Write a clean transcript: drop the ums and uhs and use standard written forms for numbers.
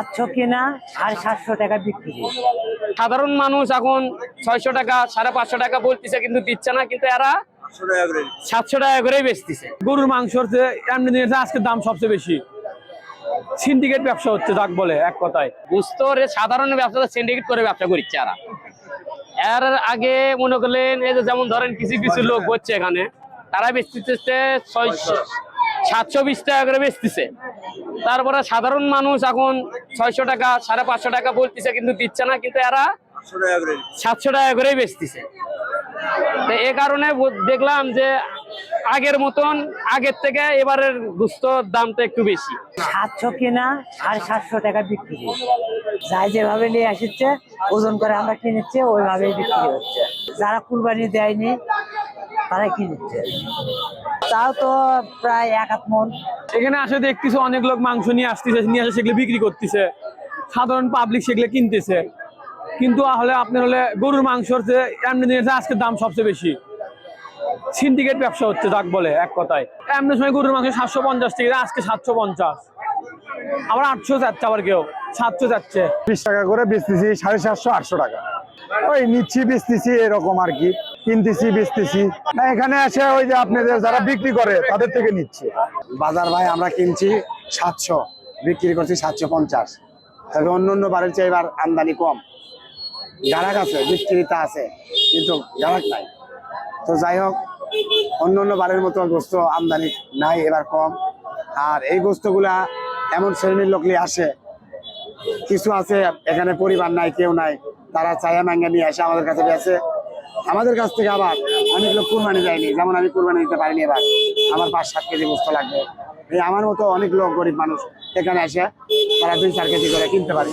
700 কিনা 750 টাকা বিক্রি। সাধারণ মানুষ এখন 600 টাকা 550 টাকা বলতেছে, কিন্তু দিচ্ছে না, কিন্তু এরা 700 টাকা করেই বেচতেছে। গরুর মাংসর চেয়ে এমনি দিনে আজকের দাম সবচেয়ে বেশি। সিন্ডিকেট ব্যবসা হচ্ছে, যাক বলে এক কথায়। বুঝতে সাধারণ ব্যবসা সিন্ডিকেট করে ব্যবসা করছে এরা। এর আগে মনে করলেন এই যে যেমন ধরেন কিছু কিছু লোক হচ্ছে এখানে, তারা বেচতেছে 720 টাকা করে বেচতেছে। তারপরে সাধারণ মানুষ এখন 600 টাকা 550 টাকা বলতেছে, কিন্তু দিচ্ছে না, কিন্তু এরা 700 টাকা করেই বেচতেছে। তো এ কারণে দেখলাম যে আগের মতন আগের থেকে এবারের গোস্তর দামটা একটু বেশি। 700 কিনা 750 টাকা বিক্রি। যাই যেভাবে নিয়ে আসছে ওজন করে আমরা কিনেছি, ওইভাবেই বিক্রি হচ্ছে। যারা কুরবানি দেয়নি তারাই কিনেছে। তাও তো প্রায় 1 মণ। এখানে আসে দেখতেছে অনেক লোক মাংস নিয়ে আসতেছে, নিয়ে আসে সেগুলো বিক্রি করতেছে, সাধারণ পাবলিক সেগুলো কিনতেছে। কিন্তু আসলে আপনার হলে গরুর মাংসর চেয়ে এমনি দিনে আজকের দাম সবচেয়ে বেশি। সিন্ডিকেট ব্যবসা হচ্ছে, যাক বলে এক কথায়। এমনি সময় গরুর মাংস 750 টাকা, আজকে 750, আবার 800 যাচ্ছে, আবার কেউ 700 যাচ্ছে। 20 টাকা করে বেচতেছি, 750 800 টাকা ওই নিচ্ছি, বেচতেছি, এরকম আর কি। কিনতেছি, বেচতেছি না, এখানে এসে ওই যে আপনাদের যারা বিক্রি করে তাদের থেকে নিচ্ছি। বাজার ভাই আমরা কিনছি 700, বিক্রি করছি 750। তবে অন্য বারের চেয়ে এবার আমদানি কম। গ্রাহক আছে, বিক্রেতা আছে, কিন্তু গ্রাহক নাই। তো যাই হোক, অন্য বারের মতো গোস্ত আমদানি নাই, এবার কম। আর এই গোস্তগুলা এমন শ্রেণীর লোক নিয়ে আসে, কিছু আছে এখানে পরিবার নাই, কেউ নাই, তারা চায়া মাঙ্গা নিয়ে আসে আমাদের কাছে বেছে। আমাদের কাছ থেকে আবার অনেক লোক কুরবানি দেয়নি, যেমন আমি কুরবানি দিতে পারিনি, এবার আমার 5-7 কেজি গোস্ত লাগবে। এই আমার মতো অনেক লোক, গরিব মানুষ এখানে এসে তারা 2-4 কেজি করে কিনতে পারে।